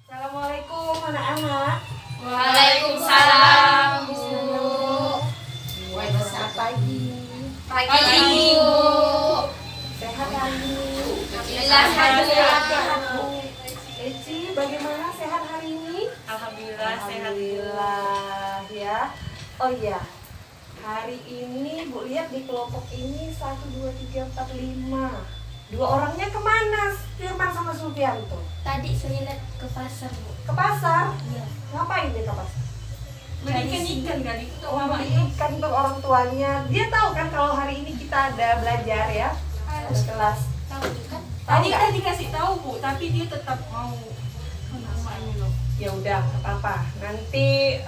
Assalamualaikum anak-anak. Waalaikumsalam, Bu. Selamat pagi. Pagi, Bu. Sehat hari ini? Alhamdulillah sehat. Bu. Eci, bagaimana sehat hari ini? Alhamdulillah sehat, Bu. Alhamdulillah ya. Oh iya, hari ini Bu lihat di kelompok ini 1, 2, 3, 4, 5. 2 orangnya kemana? Firman sama Sufianto. Tadi saya lihat ke pasar, Bu. Ke pasar? Iya. Ngapain dia ke pasar? Beli ikan kali. Oh, beli ikan untuk orang tuanya. Dia tahu kan kalau hari ini kita ada belajar ya, ada kelas. Tahu kan? Tadi kan dikasih tahu, Bu, tapi dia tetap mau ini loh. Ya udah, nggak apa-apa. Nanti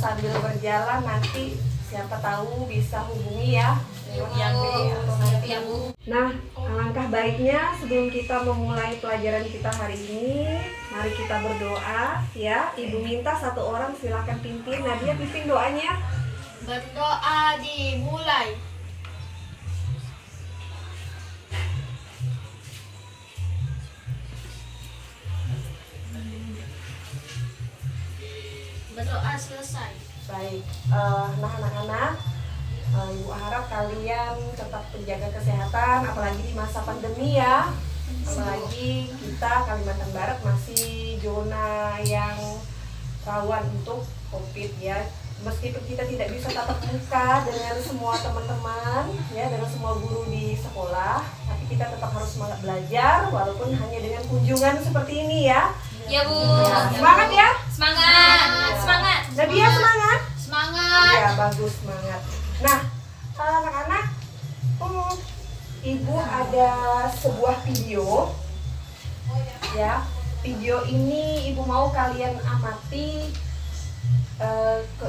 sambil berjalan nanti siapa tahu bisa hubungi ya. Lewat Iya, Bu. HP atau nanti. Iya, Bu. Nah, alangkah baiknya sebelum kita memulai pelajaran kita hari ini, mari kita berdoa ya. Ibu minta 1 orang silakan pimpin. Nadia pimpin doanya. Berdoa dimulai. Berdoa selesai. Baik, nah anak-anak, Ibu harap kalian tetap menjaga kesehatan, apalagi di masa pandemi ya. Apalagi kita Kalimantan Barat masih zona yang rawan untuk COVID ya. Meskipun kita tidak bisa tatap muka dengan semua teman-teman ya, dengan semua guru di sekolah, tapi kita tetap harus semangat belajar walaupun hanya dengan kunjungan seperti ini ya. Ya, Bu. Ya, semangat ya. Semangat. Semangat. Nadia semangat. Semangat. Ya, bagus, semangat. Nah, anak-anak, Ibu ada sebuah video. Ya, video ini Ibu mau kalian amati.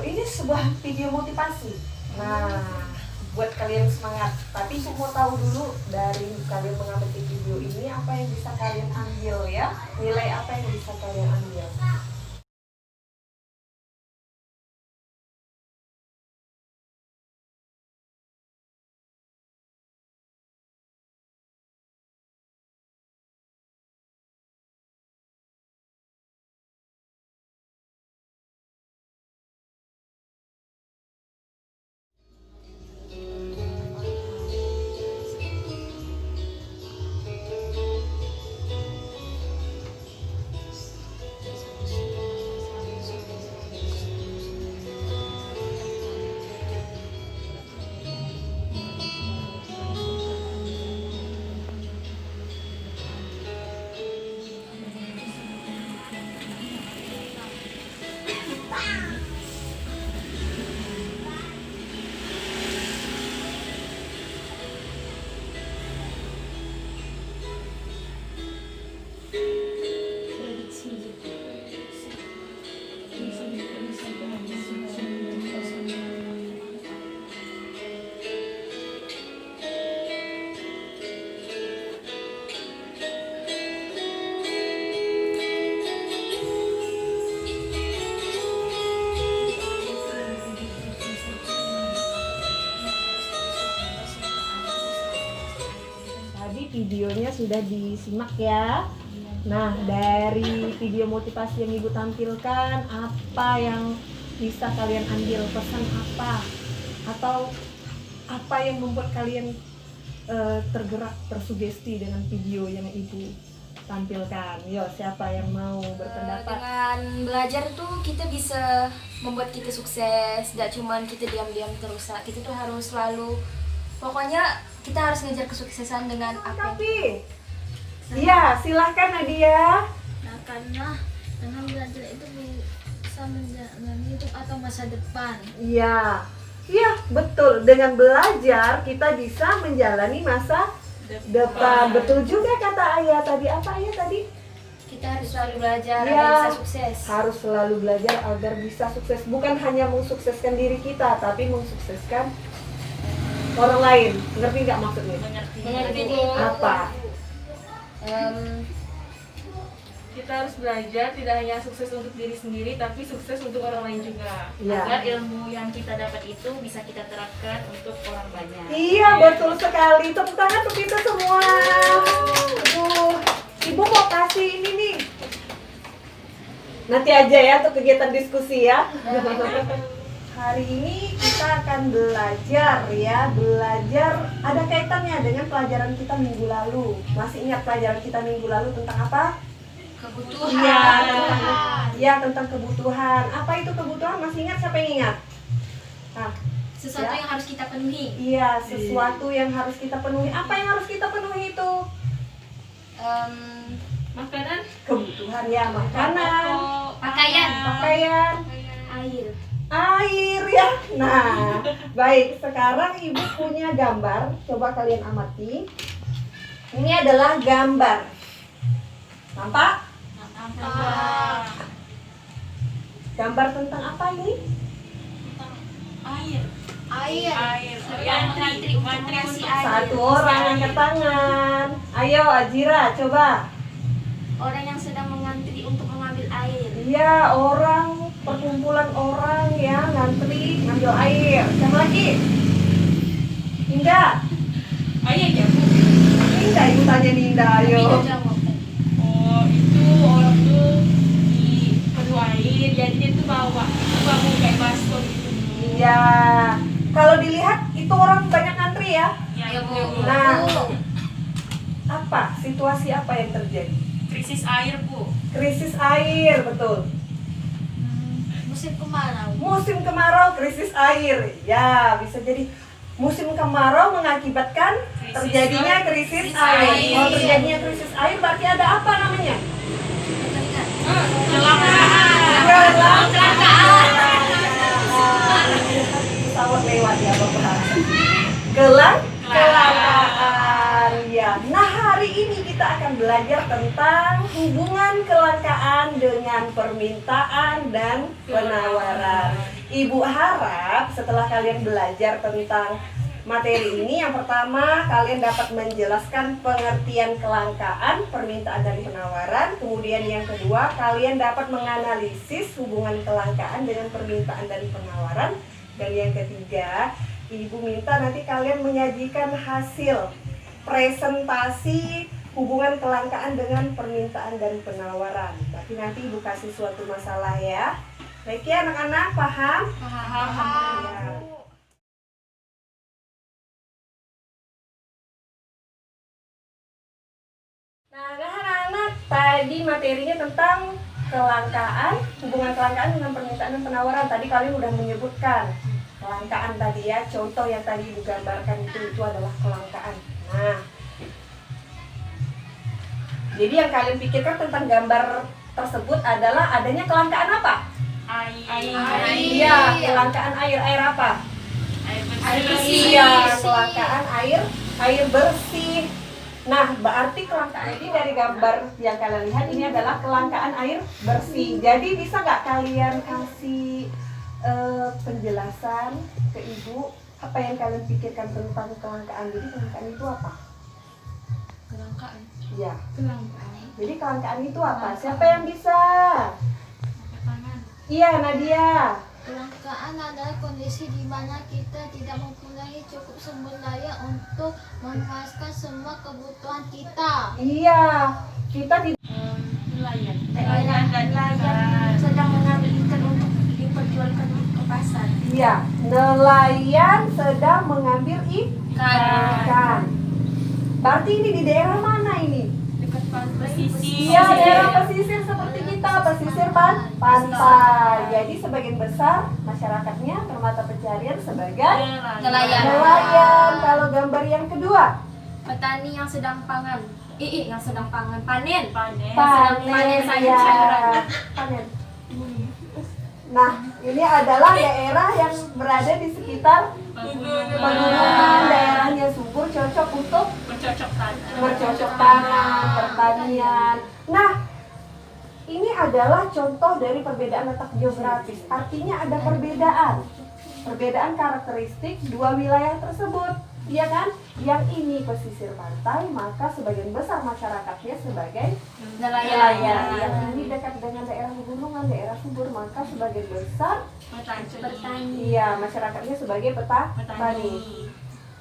Ini sebuah video motivasi. Nah, buat kalian semangat. Tapi Ibu mau tahu dulu dari kalian mengamati video ini apa yang bisa kalian ambil ya? Nilai apa yang bisa kalian ambil? Videonya sudah disimak ya. Nah, dari video motivasi yang Ibu tampilkan, apa yang bisa kalian ambil, pesan apa? Atau apa yang membuat kalian tergerak, tersugesti dengan video yang Ibu tampilkan? Yo, siapa yang mau berpendapat? Dengan belajar tuh kita bisa membuat kita sukses. Gak cuman kita diam-diam terus. Kita tuh harus selalu, pokoknya kita harus ngejar kesuksesan dengan apa. Tapi, iya, silahkan Nadia. Nah, karena dengan belajar itu bisa menjalani hidup atau masa depan. Iya, iya betul. Dengan belajar kita bisa menjalani masa depan. Betul juga kata Ayah tadi. Apa Ayah tadi? Kita harus selalu belajar Iya, agar bisa sukses. harus selalu belajar agar bisa sukses. Bukan hanya mensukseskan diri kita, tapi mensukseskan orang lain. Ngerti nggak maksudnya? Mengerti Bu. Apa? Kita harus belajar tidak hanya sukses untuk diri sendiri, tapi sukses untuk orang lain juga. Iya. Agar ilmu yang kita dapat itu bisa kita terapkan untuk orang banyak. Iya, betul sekali. Tepuk tangan untuk kita semua. Aduh, Ibu mau kasih ini nih. Nanti aja ya untuk kegiatan diskusi ya. Hari ini kita akan belajar ya, belajar ada kaitannya dengan pelajaran kita minggu lalu. Masih ingat pelajaran kita minggu lalu tentang apa? Kebutuhan. Iya, tentang kebutuhan. Apa itu kebutuhan? Masih ingat? Siapa yang ingat? Nah, Sesuatu yang harus kita penuhi. iya, sesuatu yang harus kita penuhi. Apa yang harus kita penuhi itu? Makanan, Kebutuhan ya, makanan, pakaian, air ya. Nah, baik. Sekarang Ibu punya gambar. Coba kalian amati. Ini adalah gambar. Nampak? Gambar tentang apa ini? Satu orang angkat tangan. Ayo Ajira, coba. Orang yang sedang mengantri untuk mengambil air. Iya, orang, perkumpulan orang yang ngantri ngambil air. Siapa lagi? Indah. aja. Indah, Ibu tanya nih Indah, ayo. Oh, itu orang tuh di penuh air, jadi dia tuh bawa kayak baskom gitu. Iya. Kalau dilihat itu orang banyak ngantri ya. Ya, Nah, apa? Situasi apa yang terjadi? krisis air, Bu. Krisis air, betul. Musim kemarau. Musim kemarau, krisis air. Ya, bisa jadi musim kemarau mengakibatkan terjadinya krisis air. Kalau terjadinya krisis air berarti ada apa namanya? Pesawat lewat ya Bapak. Kelangkaan ya. Nah, hari ini kita akan belajar tentang hubungan kelangkaan dengan permintaan dan penawaran. Ibu harap setelah kalian belajar tentang materi ini, yang pertama kalian dapat menjelaskan pengertian kelangkaan, permintaan dan penawaran. Kemudian yang kedua, kalian dapat menganalisis hubungan kelangkaan dengan permintaan dan penawaran. Dan yang ketiga, Ibu minta nanti kalian menyajikan hasil presentasi hubungan kelangkaan dengan permintaan dan penawaran. Tapi nanti Ibu kasih suatu masalah ya. Baik ya anak-anak, paham? Paham. Ya. Nah, anak-anak, tadi materinya tentang kelangkaan, hubungan kelangkaan dengan permintaan dan penawaran. Tadi kalian udah menyebutkan kelangkaan tadi ya, contoh yang tadi Ibu gambarkan itu adalah kelangkaan. Nah, jadi yang kalian pikirkan tentang gambar tersebut adalah adanya kelangkaan apa? Air. Iya, kelangkaan air. Air apa? Air bersih. Iya, kelangkaan air bersih. Nah, berarti kelangkaan ini dari gambar yang kalian lihat ini adalah kelangkaan air bersih. Jadi bisa nggak kalian kasih penjelasan ke Ibu apa yang kalian pikirkan tentang kelangkaan? Jadi kelangkaan itu apa? Kelangkaan. Iya. Kelangkaan. Jadi kelangkaan itu apa? Siapa yang bisa? Iya, Nadia. Kelangkaan adalah kondisi di mana kita tidak mempunyai cukup sumber daya untuk memuaskan semua kebutuhan kita. Iya, kita di Nelayan. Nelayan sedang mengambil ikan untuk diperjualkan ke pasar. Iya, nelayan sedang mengambil ikan. Berarti ini di daerah mana ini? Dekat pesisir. Iya, daerah pesisir seperti kita, pesisir pantai. Jadi sebagian besar masyarakatnya bermata pencarian sebagai Nelayan. nelayan. Kalau gambar yang kedua, Petani yang sedang panen. Panen. panen sayur-sayuran. ya. Panen. Nah, ini adalah daerah yang berada di sekitar pegunungan, daerahnya subur, cocok untuk bercocok tanam, pertanian. Nah, ini adalah contoh dari perbedaan letak geografis. Artinya ada perbedaan karakteristik dua wilayah tersebut. Iya kan? Yang ini pesisir pantai, maka sebagian besar masyarakatnya sebagai nelayan. Yang ini dekat dengan daerah pegunungan, daerah subur, maka sebagian besar Bertani. iya masyarakatnya sebagai petani.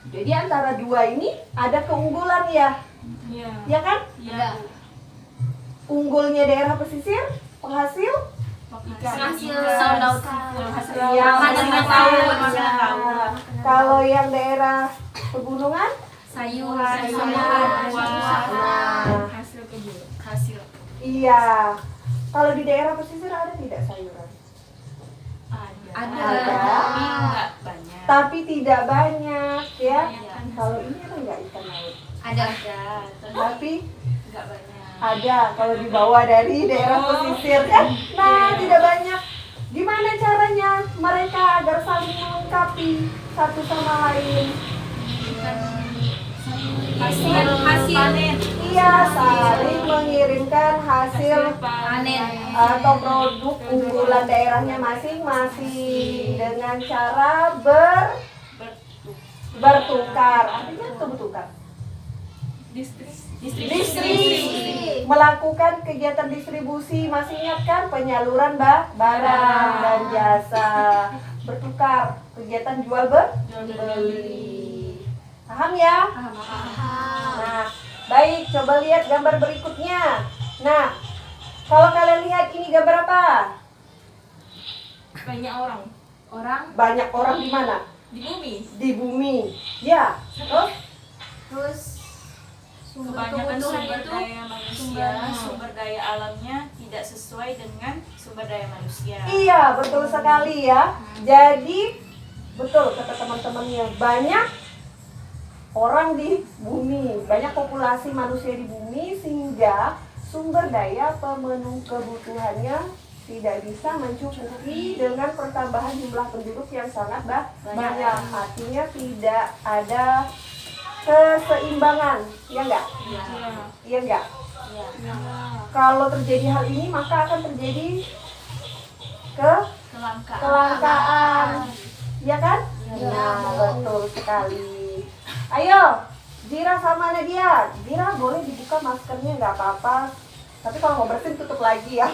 Jadi antara dua ini ada keunggulan ya, Iya. ya kan? Iya. Unggulnya daerah pesisir, penghasil Hasil laut. hasil Iya, makanan makanan laut. laut. Kalau yang daerah pegunungan, Sayuran, Nah, hasil kebun. hasil. iya. Kalau di daerah pesisir ada tidak sayuran? Ada. Tapi nggak banyak. Tapi tidak banyak ya. Iya. Kalau ini ada nggak ikan laut? Ada. Tapi Nggak banyak. ada kalau dibawa dari daerah pesisir kan. Nah, tidak banyak. Gimana caranya mereka agar saling melengkapi satu sama lain? Hasil panen. Iya, saling mengirimkan hasil Panen. atau produk unggulan daerahnya masing-masing dengan cara bertukar. Artinya itu bertukar. Distribusi, melakukan kegiatan distribusi, masih ingat kan penyaluran barang dan jasa, bertukar, kegiatan jual beli. Paham ya? Nah, baik, coba lihat gambar berikutnya. Nah, kalau kalian lihat ini gambar apa? Banyak orang Banyak orang di mana? di bumi. Di bumi. Ya, terus Terus Kebanyakan sumber itu daya manusia, sumber daya alamnya tidak sesuai dengan sumber daya manusia. iya, betul sekali ya. Jadi, betul kata teman-temannya, banyak orang di bumi, banyak populasi manusia di bumi sehingga sumber daya pemenuh kebutuhannya tidak bisa mencukupi dengan pertambahan jumlah penduduk yang sangat banyak. Artinya tidak ada keseimbangan, ya enggak? Iya enggak? Kalau terjadi hal ini maka akan terjadi kelangkaan, ya kan? Nah, betul sekali. Ayo, Zira sama Nadia. Zira boleh dibuka maskernya, nggak apa-apa. Tapi kalau mau bersin tutup lagi ya.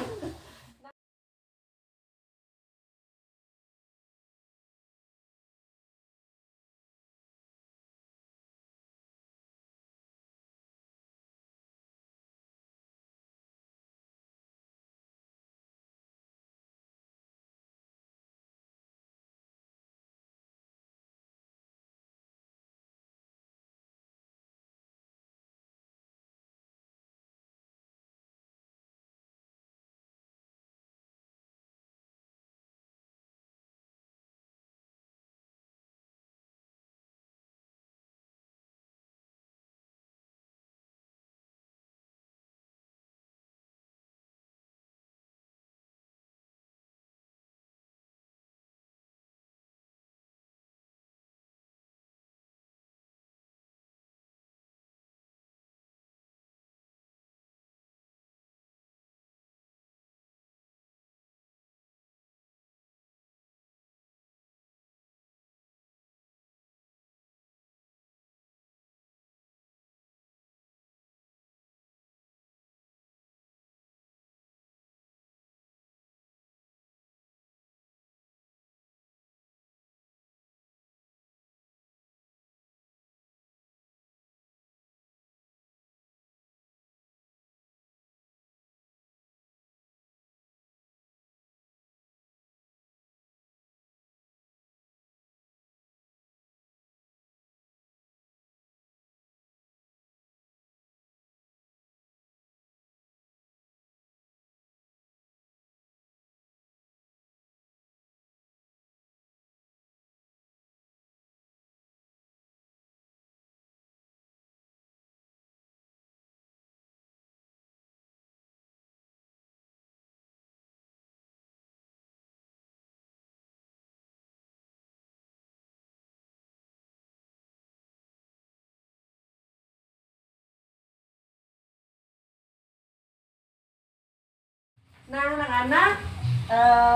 Nah, anak-anak,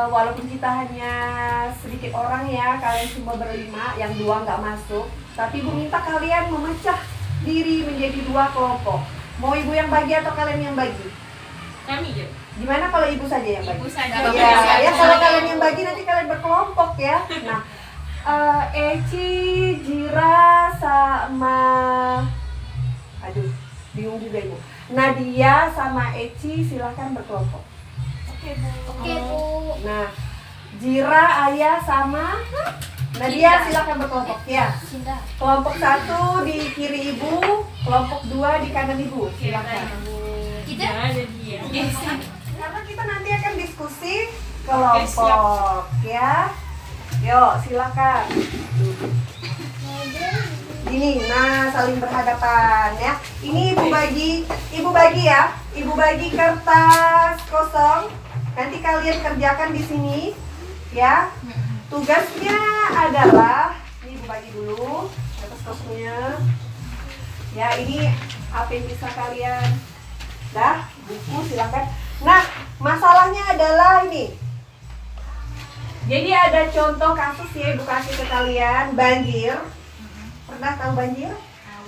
walaupun kita hanya sedikit orang ya, kalian cuma berlima, yang dua nggak masuk. Tapi ibu minta kalian memecah diri menjadi dua kelompok. Mau ibu yang bagi atau kalian yang bagi? Kami ya. Gimana kalau ibu saja yang bagi? Ibu saja. Ya, kalau kalian yang bagi nanti kalian berkelompok ya. Nah, Eci, Jira, sama, aduh, bingung juga ibu. Nadia sama Eci silahkan berkelompok. Oke, Bu. Oke, Bu. Nah, Jira, Ayah, sama Nadia silakan berkelompok ya. Cinta. Kelompok 1 di kiri ibu, kelompok 2 di kanan ibu. Silakan. Kita Ada dia. Karena kita nanti akan diskusi Oke, siap. kelompok ya. Yuk, silakan. Gini, nah saling berhadapan ya. Ini ibu bagi ya. Ibu bagi kertas kosong. Nanti kalian kerjakan di sini ya. Tugasnya adalah ini ibu bagi dulu kertas kosongnya. Ya, ini apa yang bisa kalian. Dah, buku silakan. Nah, masalahnya adalah ini. Jadi ada contoh kasus ya, ibu kasih ke kalian, banjir. Pernah tahu banjir?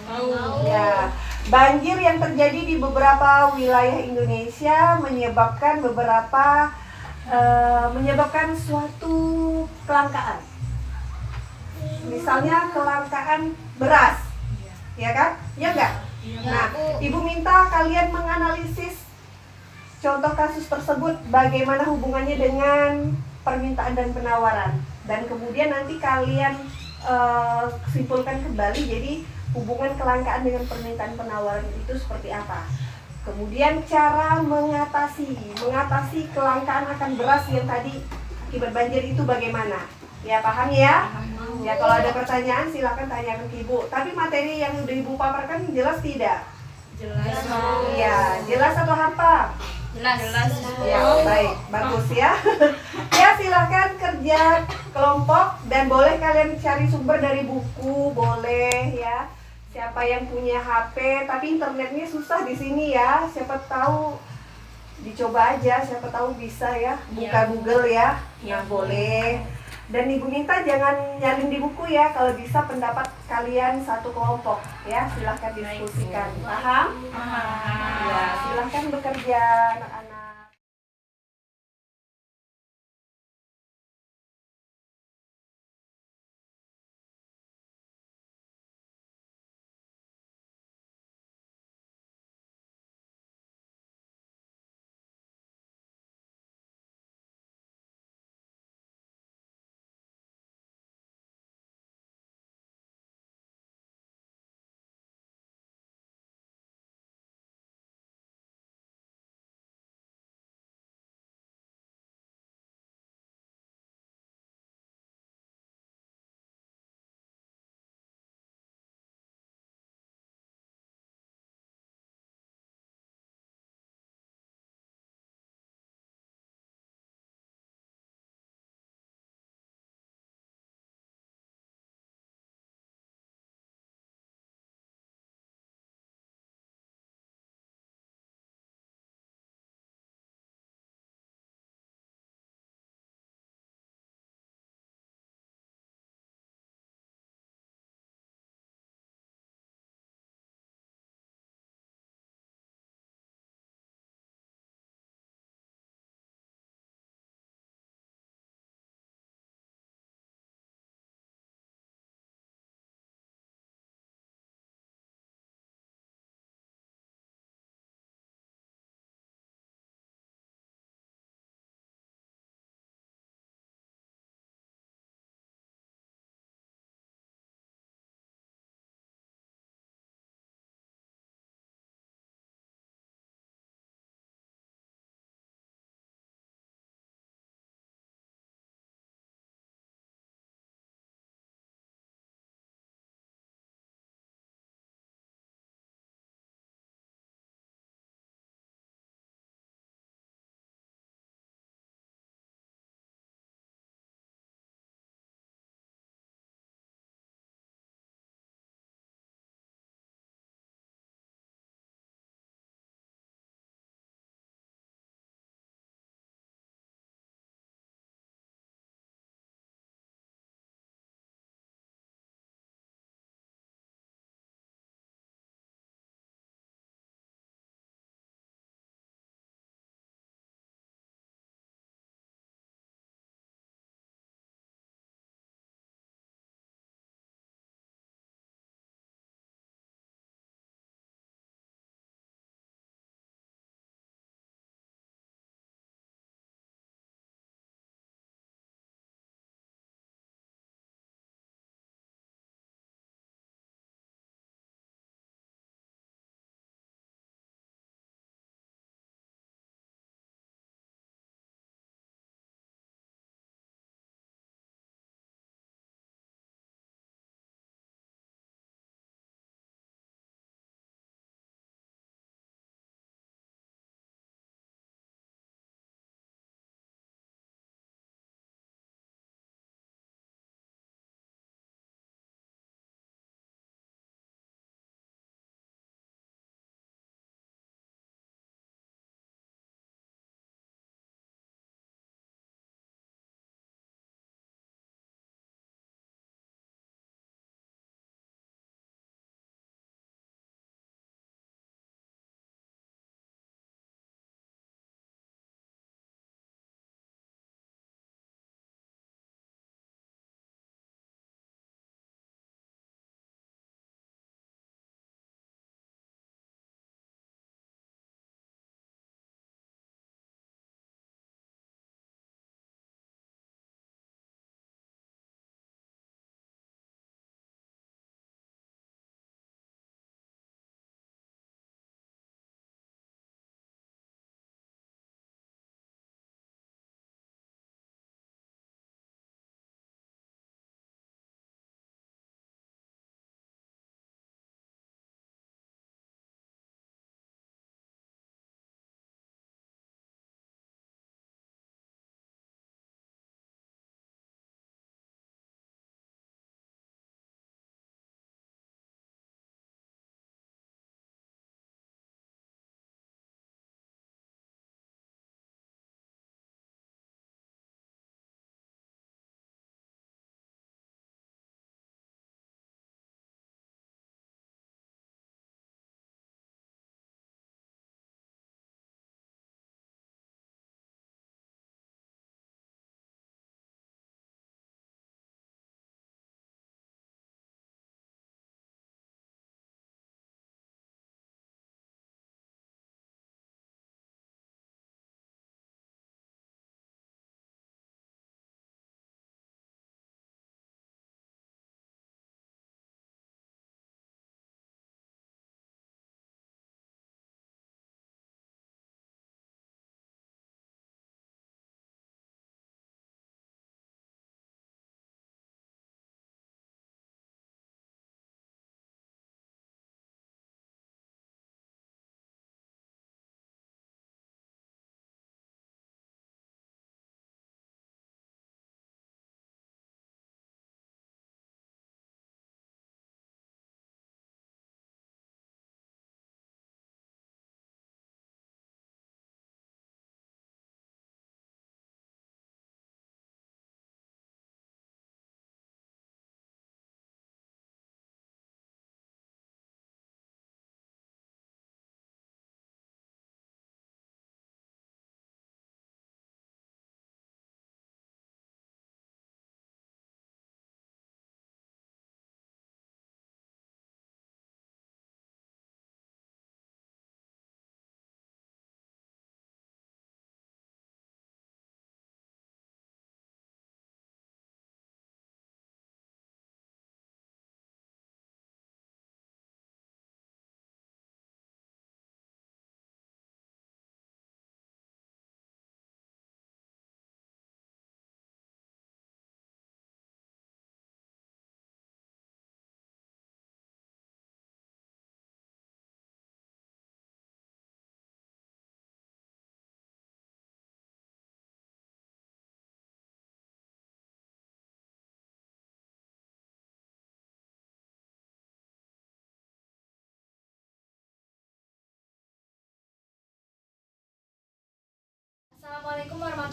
Tahu. Ya, banjir yang terjadi di beberapa wilayah Indonesia menyebabkan suatu kelangkaan. Misalnya kelangkaan beras, ya kan? Ya enggak? Nah, ibu minta kalian menganalisis contoh kasus tersebut, bagaimana hubungannya dengan permintaan dan penawaran, dan kemudian nanti kalian simpulkan kembali jadi hubungan kelangkaan dengan permintaan penawaran itu seperti apa. Kemudian cara mengatasi kelangkaan akan beras yang tadi akibat banjir itu bagaimana. Ya, paham ya? Ya, kalau ada pertanyaan silakan tanyakan ke ibu. Tapi materi yang udah ibu paparkan jelas tidak? Jelas. Iya, jelas atau hampa? jelas. Ya, baik, bagus ya. Ya, silakan kerja kelompok dan boleh kalian cari sumber dari buku, boleh ya. Siapa yang punya HP, tapi internetnya susah di sini ya. Siapa tahu dicoba aja, siapa tahu bisa ya. Buka Google ya. Nah, boleh. Dan ibu minta jangan nyalin di buku ya. Kalau bisa pendapat kalian satu kelompok ya. Silahkan diskusikan. Paham? Ya, silahkan bekerja anak-anak.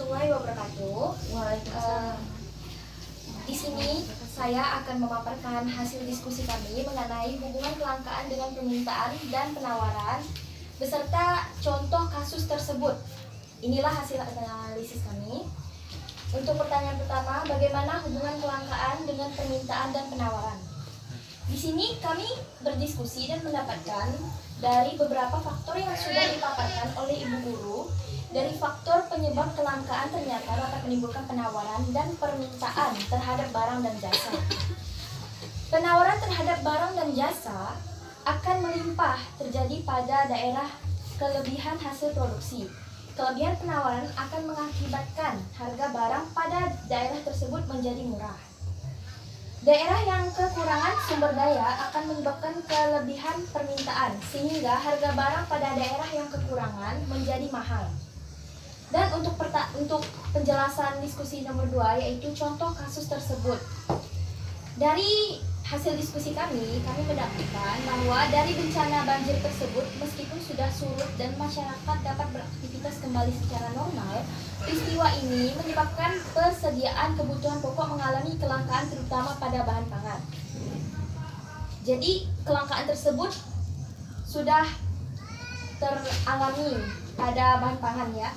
warahmatullahi wabarakatuh. Di sini saya akan memaparkan hasil diskusi kami mengenai hubungan kelangkaan dengan permintaan dan penawaran beserta contoh kasus tersebut. Inilah hasil analisis kami. Untuk pertanyaan pertama, bagaimana hubungan kelangkaan dengan permintaan dan penawaran? Di sini kami berdiskusi dan mendapatkan dari beberapa faktor yang sudah dipaparkan oleh Ibu Guru. Dari faktor penyebab kelangkaan ternyata dapat menimbulkan penawaran dan permintaan terhadap barang dan jasa. Penawaran terhadap barang dan jasa akan melimpah terjadi pada daerah kelebihan hasil produksi. Kelebihan penawaran akan mengakibatkan harga barang pada daerah tersebut menjadi murah. Daerah yang kekurangan sumber daya akan menyebabkan kelebihan permintaan, sehingga harga barang pada daerah yang kekurangan menjadi mahal. Dan untuk penjelasan diskusi nomor 2, yaitu contoh kasus tersebut. Dari hasil diskusi kami mendapatkan bahwa dari bencana banjir tersebut, meskipun sudah surut dan masyarakat dapat beraktivitas kembali secara normal, peristiwa ini menyebabkan persediaan kebutuhan pokok mengalami kelangkaan terutama pada bahan pangan. Jadi kelangkaan tersebut sudah teralami pada bahan pangan ya.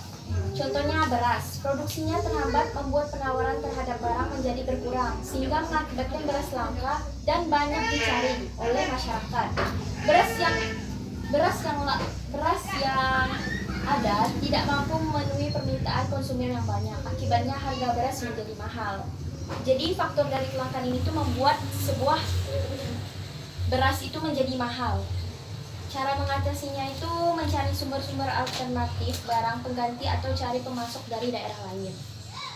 Contohnya beras, produksinya terhambat membuat penawaran terhadap barang menjadi berkurang sehingga mengakibatkan beras langka dan banyak dicari oleh masyarakat. Beras yang ada tidak mampu memenuhi permintaan konsumen yang banyak. Akibatnya harga beras menjadi mahal. Jadi faktor dari kelangkaan ini tuh membuat sebuah beras itu menjadi mahal. Cara mengatasinya itu mencari sumber-sumber alternatif barang pengganti atau cari pemasok dari daerah lain.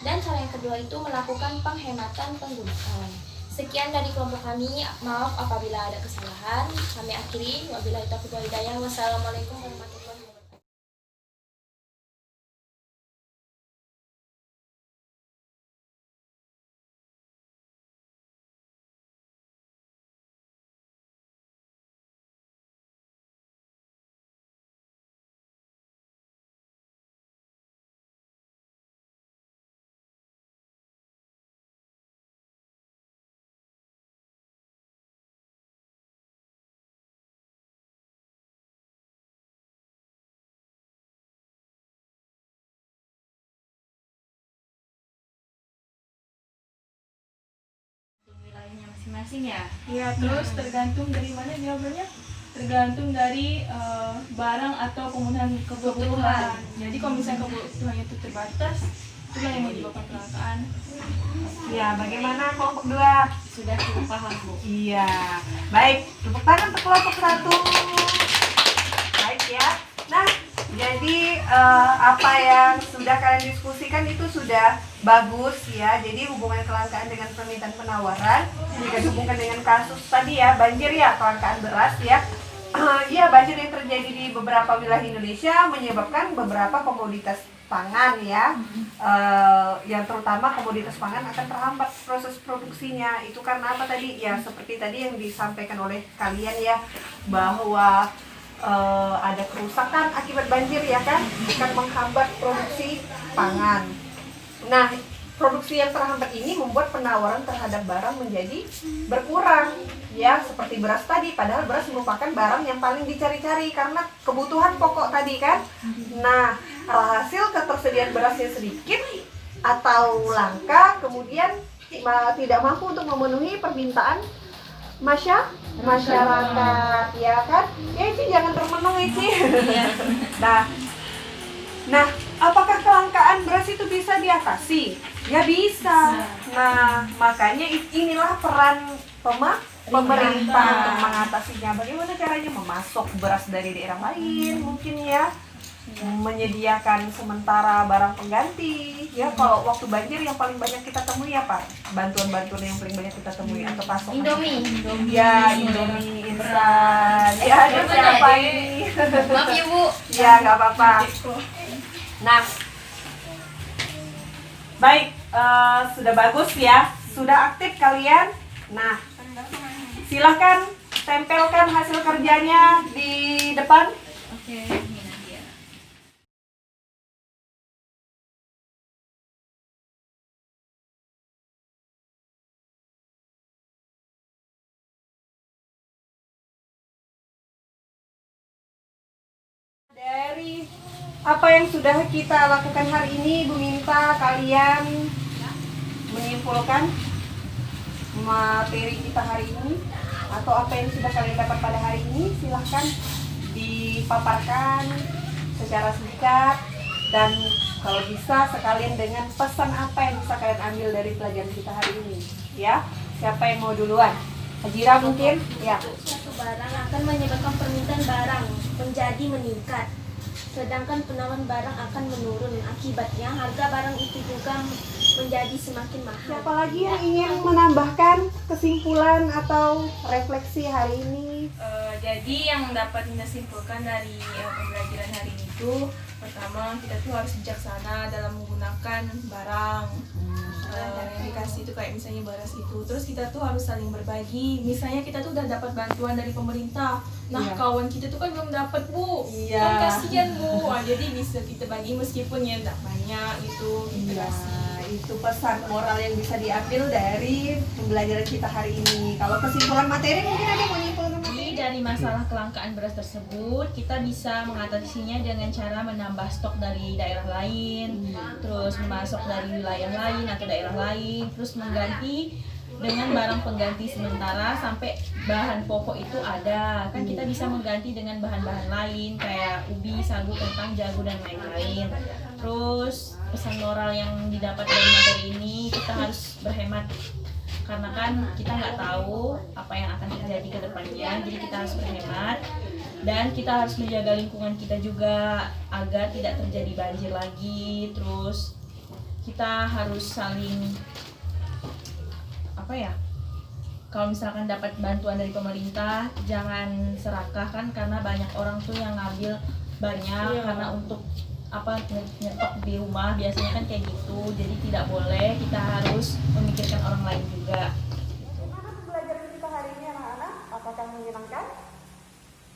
Dan cara yang kedua itu melakukan penghematan penggunaan. Sekian dari kelompok kami, maaf apabila ada kesalahan. Kami akhiri, wabillahi taufiq wal hidayah. Wassalamualaikum warahmatullahi wabarakatuh. Wilayahnya masing-masing ya. Ya, terus tergantung dari mana jawabannya? Tergantung dari barang atau pemenuhan kebutuhan. Jadi kalau misalnya kebutuhannya itu terbatas, itulah yang menyebabkan kelangkaan. Ya, bagaimana kelompok 2? Sudah cukup paham, Bu. Iya, baik. Tepuk tangan untuk kelompok 1. Baik ya. Nah, jadi apa yang sudah kalian diskusikan itu sudah bagus ya. Jadi hubungan kelangkaan dengan permintaan penawaran jika dihubungkan dengan kasus tadi ya, banjir ya, kelangkaan beras ya. Iya, banjir yang terjadi di beberapa wilayah Indonesia menyebabkan beberapa komoditas pangan ya, yang terutama komoditas pangan akan terhambat proses produksinya. Itu karena apa tadi? Ya seperti tadi yang disampaikan oleh kalian ya, bahwa ada kerusakan akibat banjir ya kan, akan menghambat produksi pangan. Nah, produksi yang terhambat ini membuat penawaran terhadap barang menjadi berkurang ya, seperti beras tadi, padahal beras merupakan barang yang paling dicari-cari karena kebutuhan pokok tadi kan. Nah, hasil ketersediaan berasnya sedikit atau langka, kemudian tidak mampu untuk memenuhi permintaan masyarakat ya kan. Ya itu jangan terpenuhi sih. Nah, apakah kelangkaan beras itu bisa diatasi? Ya bisa. Nah, makanya inilah peran pemerintah untuk mengatasinya. Bagaimana caranya? Memasok beras dari daerah lain mungkin ya, menyediakan sementara barang pengganti ya. Kalau waktu banjir yang paling banyak kita temui apa? Bantuan-bantuan yang paling banyak kita temui atau pasokan? Indomie instan ya. Ada siapa ini? Maaf ya Bu. Ya nggak apa-apa. Nah, baik, sudah bagus ya, sudah aktif kalian. Nah, silahkan tempelkan hasil kerjanya di depan. Oke. apa yang sudah kita lakukan hari ini, Bu minta kalian menyimpulkan materi kita hari ini atau apa yang sudah kalian dapat pada hari ini. Silahkan dipaparkan secara singkat dan kalau bisa sekalian dengan pesan apa yang bisa kalian ambil dari pelajaran kita hari ini. Ya, siapa yang mau duluan? Hajira mungkin? Ya. Suatu barang akan menyebabkan permintaan barang menjadi meningkat, sedangkan penawaran barang akan menurun. Akibatnya harga barang itu juga menjadi semakin mahal. Siapa lagi yang ingin menambahkan kesimpulan atau refleksi hari ini? Jadi yang dapat kita simpulkan dari pembelajaran hari ini tuh, pertama kita tuh harus bijaksana dalam menggunakan barang yang dikasih itu, kayak misalnya beras itu. Terus kita tuh harus saling berbagi. Misalnya kita tuh udah dapat bantuan dari pemerintah, nah Iya. kawan kita tuh kan belum dapat, Bu. Iya. Kan kasihan, Bu. Jadi bisa kita bagi meskipun ya enggak banyak gitu kita kasih. Itu pesan moral yang bisa diambil dari pembelajaran kita hari ini. Kalau kesimpulan materi mungkin ada yang mau nyimpulkan materi? Jadi dari masalah kelangkaan beras tersebut, kita bisa mengatasinya dengan cara menambah stok dari daerah lain, terus memasok dari wilayah lain atau daerah lain, terus mengganti dengan barang pengganti sementara sampai bahan pokok itu ada. Kan kita bisa mengganti dengan bahan-bahan lain kayak ubi, sagu, kentang, jagung, dan lain-lain. Terus pesan moral yang didapat dari materi ini, kita harus berhemat karena kan kita nggak tahu apa yang akan terjadi ke depannya, jadi kita harus berhemat dan kita harus menjaga lingkungan kita juga agar tidak terjadi banjir lagi. Terus kita harus saling kalau misalkan dapat bantuan dari pemerintah jangan serakah kan, karena banyak orang tuh yang ngambil banyak karena untuk nyetok di rumah biasanya kan kayak gitu. Jadi tidak boleh, kita harus memikirkan orang lain juga. Gimana pembelajaran kita hari ini anak-anak? Apakah menyenangkan?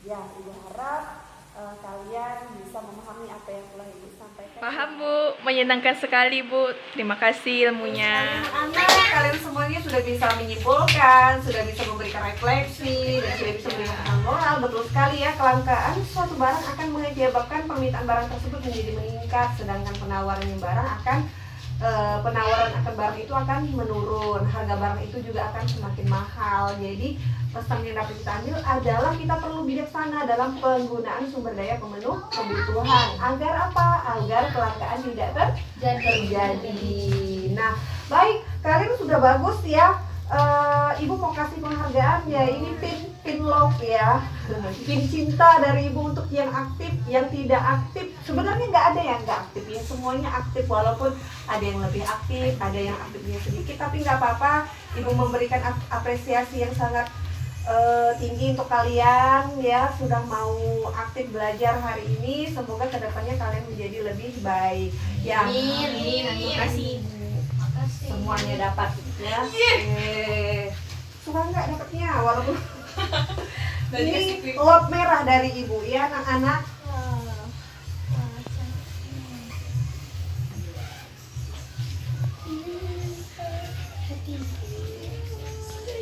Ya, Ibu harap kalian bisa memahami apa yang telah Ibu sampaikan. Paham, Bu. Menyenangkan sekali, Bu. Terima kasih ilmunya. Anak-anak, kalian semuanya sudah bisa menyimpulkan, sudah bisa memberikan refleksi, dan sudah bisa memberikan pesan moral. Betul sekali ya, kelangkaan suatu barang akan menyebabkan permintaan barang tersebut menjadi meningkat, sedangkan penawaran barang itu akan menurun, harga barang itu juga akan semakin mahal. Jadi pesan yang dapat kita ambil adalah kita perlu bijaksana dalam penggunaan sumber daya pemenuh kebutuhan agar apa? Agar kelangkaan tidak terjadi. Nah, baik, kalian sudah bagus ya. Ibu mau kasih penghargaan ya, ini pin love ya, pin cinta dari Ibu untuk yang aktif, yang tidak aktif. Sebenarnya nggak ada yang nggak aktif ya, semuanya aktif, walaupun ada yang lebih aktif, ada yang aktifnya sedikit, tapi nggak apa-apa. Ibu memberikan apresiasi yang sangat tinggi untuk kalian ya, sudah mau aktif belajar hari ini. Semoga kedepannya kalian menjadi lebih baik ya. Amin. Terima kasih. Semuanya dapat ya. Suka nggak dapatnya walaupun ini lot merah dari Ibu ya anak-anak.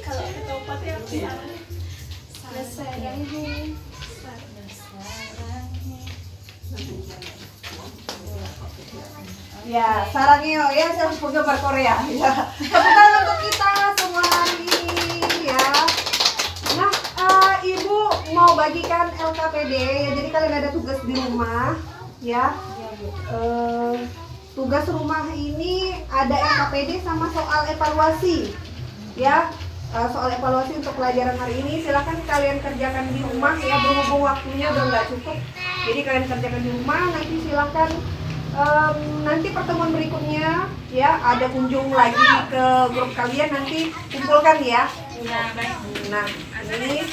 Kalau ketopatnya selesai Ibu. Ya, sarangnya ya, saya harus penggemar Korea ya. Tepukan untuk kita semua hari ini ya. Nah, Ibu mau bagikan LKPD ya, jadi kalian ada tugas di rumah ya. Tugas rumah ini ada LKPD sama soal evaluasi ya. Soal evaluasi untuk pelajaran hari ini silahkan kalian kerjakan di rumah ya, berhubung waktunya udah nggak cukup. Jadi kalian kerjakan di rumah, nanti silahkan nanti pertemuan berikutnya ya, ada kunjung lagi ke grup kalian, nanti kumpulkan ya. Nah, ini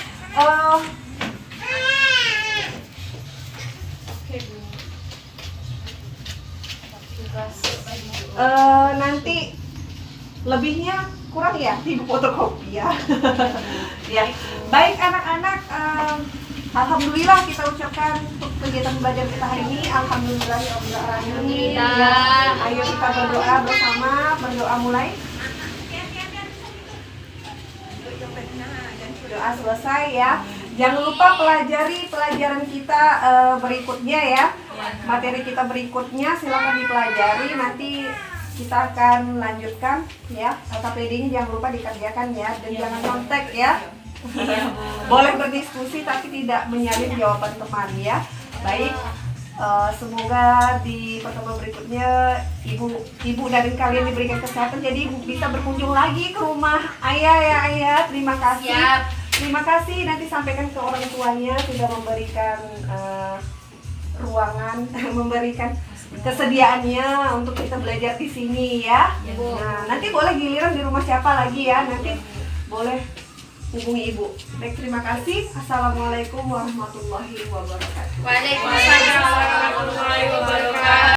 nanti lebihnya kurang ya, Ibu fotokopi ya. Ya, baik anak-anak, alhamdulillah kita ucapkan untuk kegiatan belajar kita hari ini. Alhamdulillah ya alamin. Ya, ayo kita berdoa bersama, berdoa mulai. Doa selesai ya. Jangan lupa pelajari pelajaran kita berikutnya ya. Materi kita berikutnya silakan dipelajari. Nanti kita akan lanjutkan ya. KPD-nya jangan lupa dikerjakan ya, dan jangan kontak ya. Boleh berdiskusi tapi tidak menyalip jawaban teman ya. Baik. Semoga di pertemuan berikutnya ibu dari kalian diberikan kesehatan, jadi ibu bisa berkunjung lagi ke rumah ayah ya ayah. Terima kasih. Terima kasih, nanti sampaikan ke orang tuanya sudah memberikan ruangan, memberikan kesediaannya untuk kita belajar di sini ya. Nah, nanti boleh giliran di rumah siapa lagi ya, nanti boleh hubungi ibu. Baik, terima kasih. Assalamualaikum warahmatullahi wabarakatuh. Waalaikumsalam warahmatullahi wabarakatuh.